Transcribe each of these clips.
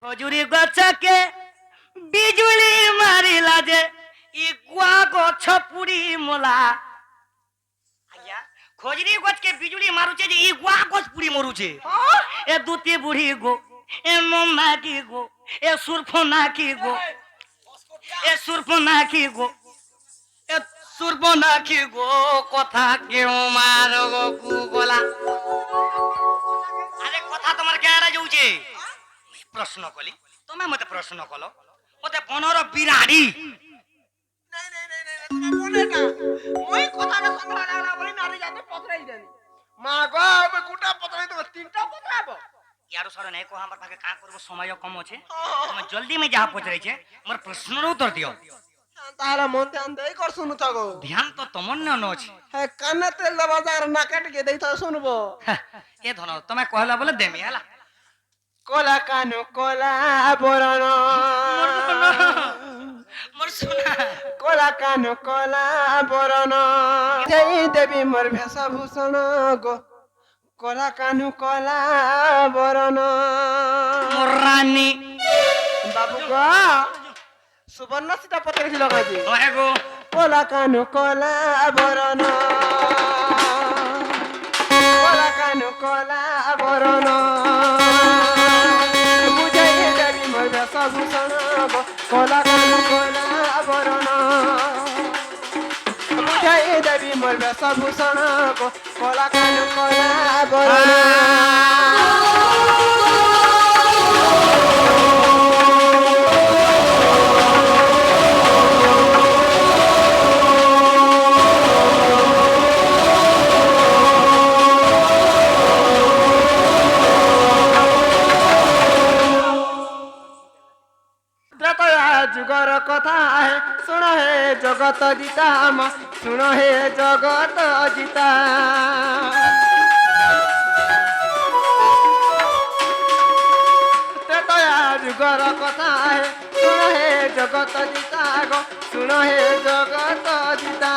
ଖଜୁରୀ ଗଛକେ ବିଜୁଳି ମାରିଲା ଯେ ଇ ଗୁଆ ଗଛ ପୁଡ଼ି ମଲା। ଆଜ୍ଞା ଖଜୁରୀ ଗଛକେ ବିଜୁଳି ମାରୁଛେ ଯେ ଇ ଗୁଆ ଗଛ ପୁଡ଼ି ମରୁଛେ। ଏ ଦୁତି ବୁଢ଼ୀ ଗো এ মোমনাকি গো এ সুরফনাকি গো এ সুরফনাকি গো এ সুরফনাকি গো কথা কেউ মার গো গলা। আরে কথা তোমার কেড়া যাউছে? প্রশ্ন কলি তুমি মতে প্রশ্ন কল মতে বনর বিরাড়ি নাই নাই নাই নাই তুমি বলে না ওই কথাটা সংগ্রহ না বলি নারী জাতি পত্রাই দেনি মা গো আমি গোটা পত্রাই দেব তিনটা পত্রাব ইয়ারো সরে নাই কো আমার পাখে কা করব সময় কম আছে তুমি জলদি মে যা পচরাইছে মোর প্রশ্নর উত্তর দিও। তাহলে মন ধ্যান দেই কর শুনু থাকো ধ্যান তো তোমার ন আছে। হ্যাঁ কানে তেল দেবা যার নাকে টিকে দেই তো শুনবো। এ ধন তুমি কহলা বলে দেমি হলা। কলা কানু কলা বরণ মোর সোনা কলা কানু কলা বরণ যেই দেবী মোর বেশভূষণ গো কলা কানু কলা বরণ মোর রানী বাবু গো সুবর্ণ সীতা পত্রেছিল কাজে ওহে গো কলা কানু কলা বরণ কলা কানু কলা বরণ বুঝাই দেবী মোর বেশভূষণ গো কলা কানু কলা বরণ বুঝাই দেবী মোর বেশভূষণ গো কলা কানু কলা বরণ। যুগর কথা হে শুণ হে জগত জিতা শুণ হে জগত জিতা ত্রেতয়া যুগর কথা হে শুণ হে জগত জিতা গো শুণ হে জগত জিতা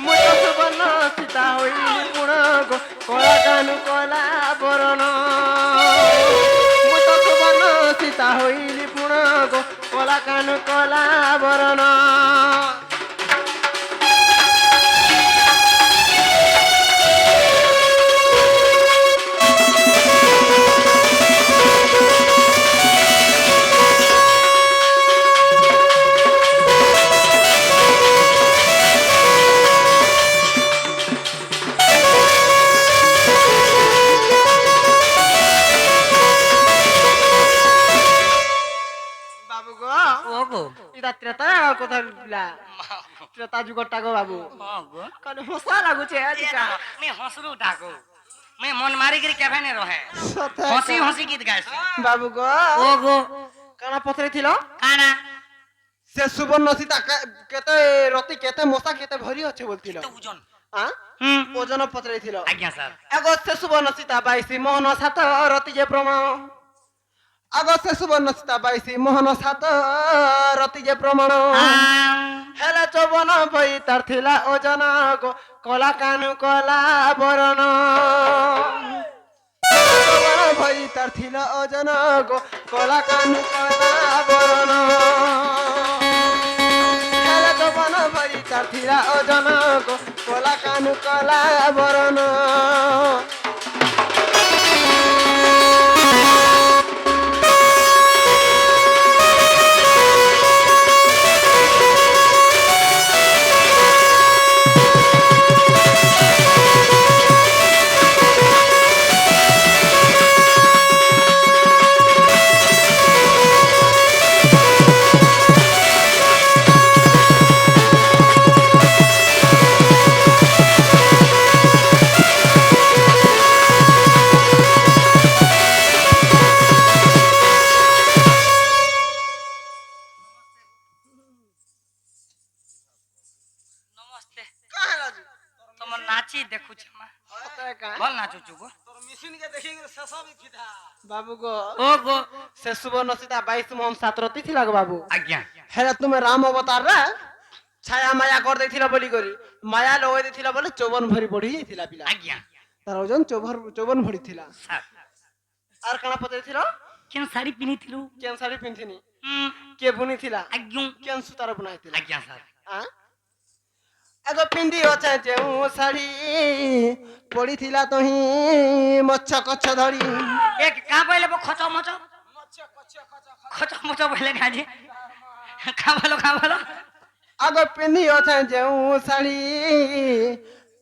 মুই তো সুবর্ণ সীতা হইলি পুণ গো কলা কানু কলা বরণ মুই তো সুবর্ণ সীতা হইলি পুণ গো কলা কানু কলা বরণ। বাবু গো ও গো এটা ত্রেতা কথা বিলা ত্রেতা যুগটা গো বাবু ও গো কালে হসা লাগুছে আজকা মে হসরু ডাকো মে মন মারি গরি কেভে নে রহে সথা হসি হসি গীত গাইছে। বাবু গো ও গো কানা পত্রে ছিল কানা সে সুবর্ণ সীতা কেতে রতি কেতে মশা কেতে ভরি আছে বলছিল তো ওজন হ্যাঁ হুম ওজন পত্রে ছিল আজ্ঞা স্যার এগো সে সুবর্ণ সীতা বাইসি মোহন সাত রতি যে প্রমাণ আগো সে সুবর্ণ সীতা বাইসি মোহন সাত রতি যে প্রমাণ হেলে চবন বই তার থিলা ওজন গো কলা কানু কলা বরণ চবন বই তার থিলা ওজন গো কলা কানু কলা বরণ হেলে চবন বই তার থিলা ওজন গো কলা কানু কলা বরণ। নমস্তে তোমার নাচি দেখুছে মা ভাল নাচুচু গো বাবু গো ও গো সে সুবর্ণ সীতা 22 মোহন সাতরতি ছিল গো বাবু আজ্ঞা হেলে তুমি রাম অবতার রে ছায়া মায়া করে দিছিল বলি করি মায়া লগাই দিছিল বলে চৌবন ভরি বଢି ଯାଇଥିଲା পিলা আজ্ঞা তার ওজন চৌবন ভরি ଥିଲା স্যার আর কানা পত্রে ছিল কেন শাড়ি পিনিଥିଲୁ কেন শাড়ি পিন্ধিনি হুম কে বুনিଥିଲା ଆଜ୍ଞା কেন সুতার বুনাইଥିଲା ଆଜ୍ଞା ସାର୍ আ আগ পিন্ধি অছে যেউ শাড়ি পড়িଥିଲା তহি মচ্ছ কচ্ছ ধরি এক কা বলে খচ মচ খচ মচ বলে গাজি কা বলো আগ পিন্ধি অছে যেউ শাড়ি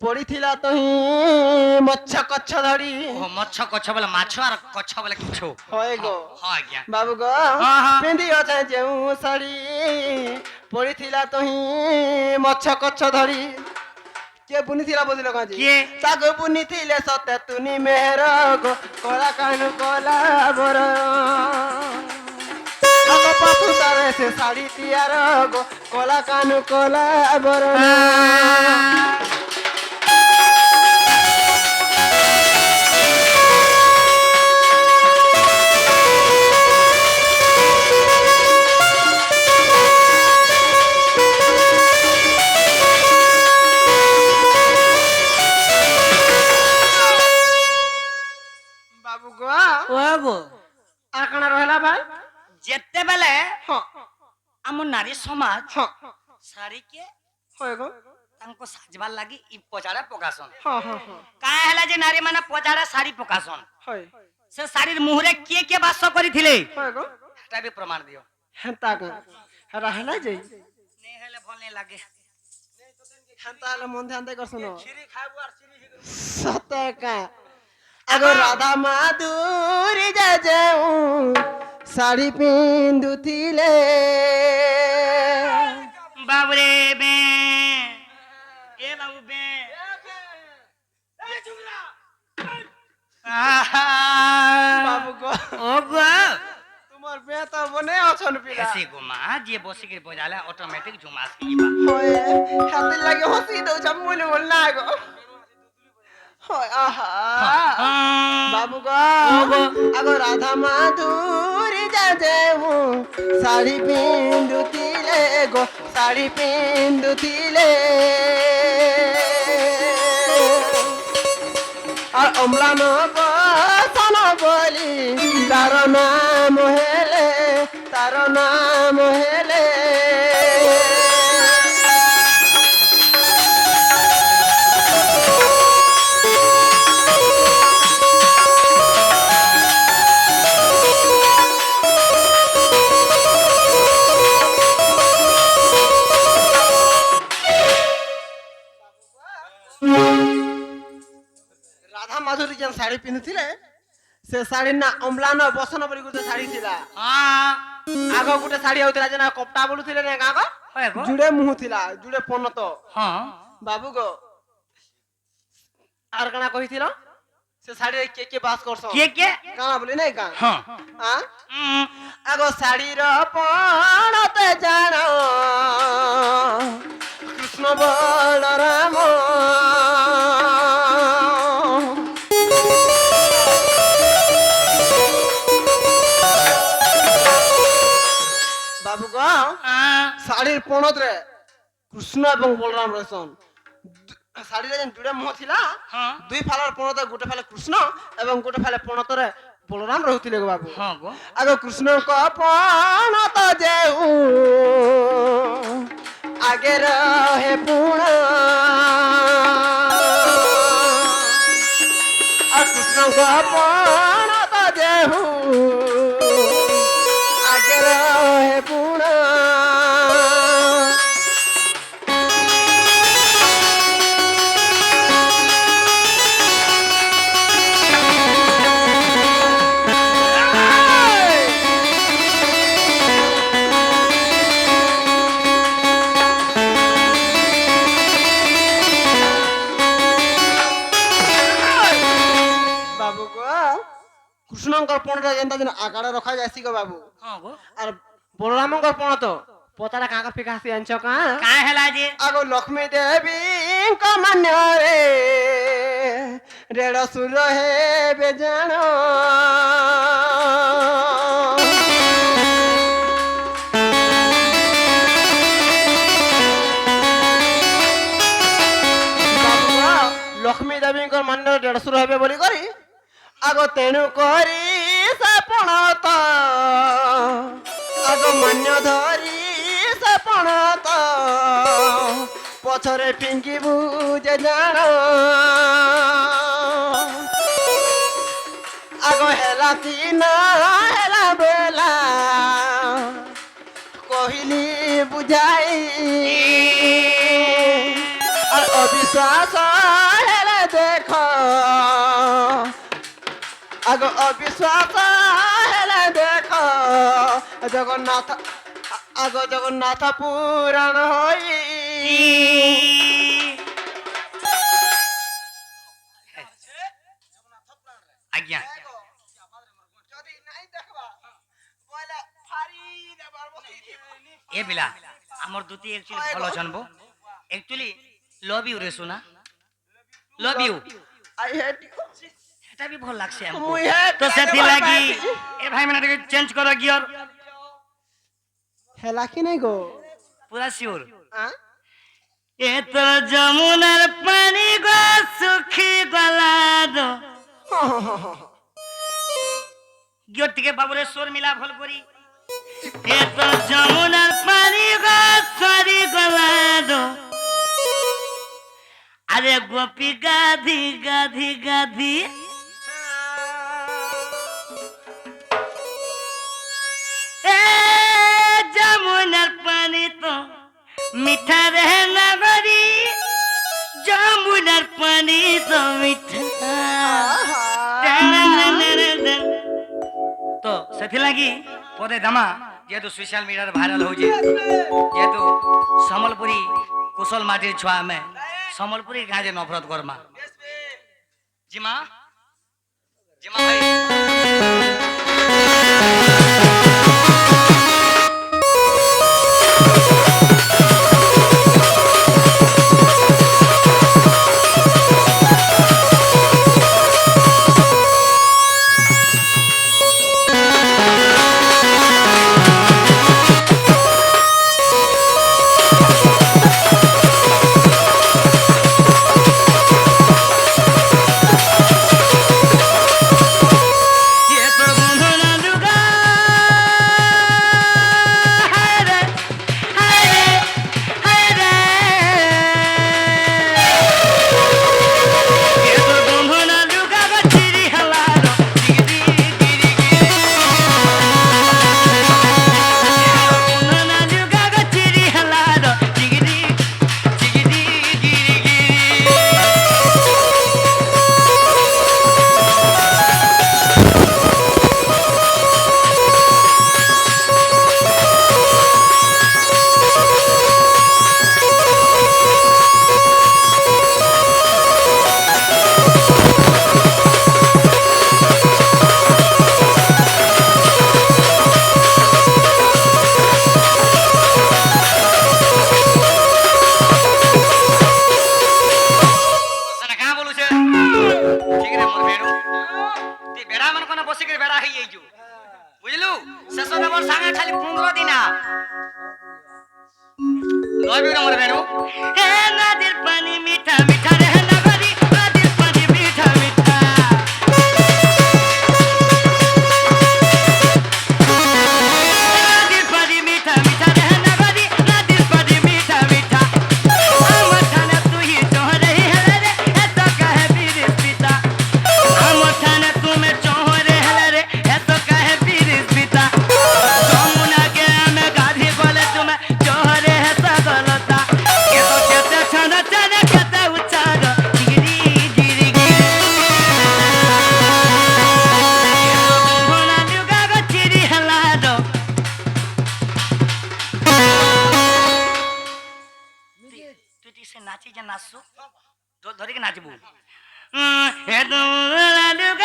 পড়িଥିଲା তহি মচ্ছ কচ্ছ ধরি ও মচ্ছ কচ্ছ বলে মাছ আর কচ্ছ বলে কিছু হয় গো হ্যাঁ আজ্ঞা বাবু গো হ্যাঁ, হ্যাঁ। পিন্ধি অছে যেউ শাড়ি পড়িଥିଲା তহি মচ্ছ কচ্ছ ধরি কে বুনিଥିଲା বুঝিল কাজি କିଏ? তাগো বুনিଥିଲେ সতে তুনি মেহর গো কলা কানু কলা বর আগ পাছু তারে সে শাড়ি তিয়ার গো কলা কানু কলা বর বাবু গো ও গো আর কানা রহিলা ভাই যেতেবেলে হ্যাঁ ଆମ ନାରୀ ସମାଜ হ্যাঁ ଶାଢ଼ୀକେ হয় গো ତାଙ୍କ ସାଜବାର ଲାଗି ଇ ପଚାରେ ପକାସନ୍ হ্যাঁ হ্যাঁ হ্যাঁ କାଁ ହେଲା ଯେ ନାରୀ ମାନେ ପଚାରେ ଶାଢ଼ୀ ପକାସନ୍ হয় ସେ ଶାଢ଼ୀର ମୁହଁରେ କିଏ କିଏ ବାସ କରିଥିଲେ হয় গো ସେଟା ବି ପ୍ରମାଣ ଦିଅ হেন্তা গো রহিলা যে ନେଇ ହେଲେ ଭଲ ନେଇ ଲାଗେ হেন্তা হলে মন ধ্যান দেই করছন সতে কা আগো রাধা মাধুরী যা যাও শাড়ি পিন্ধুଥିଲେ ବାବୁରେ ବେ ଏ ବାବୁ ବେ বাবু গো ও গো তোমার বে তো বনে অছন পিলা এসে গো মা যে বসিকে বজালে অটোমেটিক জুমাস কিবা হয় হাতে লাগে হসি দউ চাপ মনে মন না গো হয় আহা বাবু গো আগো রাধা মাধুরী যা যাও শাড়ি পিন্ধুଥିଲେ গো শাড়ি পিন্ধুଥିଲେ আর অম্লান বসন বলি তার নাম হেলে রাধা মাধুরী যেন শাড়ি পিন্ধুଥିଲେ সে শাড়ি না অম্লান বসন বলি গোটে শাড়ি ଥିଲା ହଁ আগ গোটে শাড়ি হউଥିଲା যেন কপটা বলুଥିଲେ না গাগ হয় গো জুড়ে মুহ ଥିଲା জুড়ে পনত ହଁ বাবু গো আর কানা কইছিল সে শাড়ি কে কে বাস করছ କିଏ କିଏ কানা বলি নাই গা ହଁ হ্যাঁ আগ শাড়ির পণতে জান কৃষ্ণ বলরাম বাবু গো শাড়ির পণতরে কৃষ্ণ এবং বলরাম রয়েছেন শাড়িরে যেন দুইটা মুহ ଥିଲା ହଁ দুই ফালার পণতে গোটে ফালে কৃষ্ণ এবং গোটে ফালে পণতরে বলরাম রহুଥିଲେ গো বাবু ହଁ গো আগ কৃষ্ণଙ୍କ পণত যেউ আগে রহে পুণ আর কৃষ্ণଙ୍କ পণত যেউ আগে রহে পুণ বাবু গো কৃষ্ণঙ্কর পণটা যেনটা যেন আগাড়ে রখা যাইছি গো বাবু ହଁ গো আর বলরামঙ্কর পণ তো পতাটা কাকা ফিকা আসি আনছ কা କାଁ ହେଲା ଯେ আগো লক্ষ্মী দেবীঙ্ক মান্যরে রেড় সুর হেবে জাণ লক্ষ্মী দেবীঙ্কর মান্যরে রেড় সুর হেবে বলি করি আগ তেণু করি সে পণ তো আগ মান্য ধরি সে পণত পছরে ফিঙ্কিবু যে জাণ আগ হেলা দিনা হেলা বেলা কহিলি বুঝাই আর অবিশ্বাস হেলে দেখ আগ অবিশ্বাস হেলে দেখ জগন্নাথ আগ জগন্নাথ পুরাণ হই আজ্ঞা এ বিলা আমার দুটি একচুয়ালি ভালো জানবো একচুয়ালি লভ ইউ রে সোনা লভ ইউ আই হেট এটা भी ভাল লাগছে हमको মুই হেট তো সেটি লাগি এ ভাই মানে চেঞ্জ করো গিয়র হেলা কি নাই গো পুরা শিওর হ্যাঁ এ তো যমুনার পানি গো সুখী গলা দো গিয়র থেকে বাবুরে সুর মিলা ভুল করি এ তো যমুনার পানি গো সরি গলা দো আরে গোপী গাধি গাধি গাধি এ যমুনার পানি তো মিঠা রহে না গরি যমুনার পানি তো মিঠা তো ସେଥିଲାଗି ପଦେ ଦାମା ଯେହେତୁ ସୋସିଆଲ ମିଡିଆରେ ଭାଇରାଲ ହଉଛି ଯେହେତୁ ସମ୍ବଲପୁରୀ କୁଶଲ ମାଟିର ଛୁଆ ଆମେ ସମ୍ବଲପୁରୀ ଗାଁରେ ନଫରତ କର୍ମା ଜିମା ଜିମା ଭାଇ বুঝলু শেষ নম্বর সাঙ্গে খালি 15 দিনা লবি নম্বর বেরো হে নদীর পানি মিঠা মিঠা রে নগরী নদীর পানি মিঠা মিঠা নদীর পানি মিঠা মিঠা রে নগরী নদীর পানি মিঠা মিঠা আমার ঠানে তুই চোহরে হেলে রে এত কাহে বিরিস পিতা আমার ঠানে তুমি চোহরে হেলে রে এত কাহে বিরিস পিতা যমুনা কে আমি গাধি বলে তুমি চোহরে হেতা গলতা এত কেতে ছানা ছানা কেতে উচ্চার গিরি গিরি গিরি ভোলা লুগা গো চিরি হেলা দো তুই ঠিক সে নাচি যে নাচছো ধরিকে নাচবু হে তো ভোলা লুগা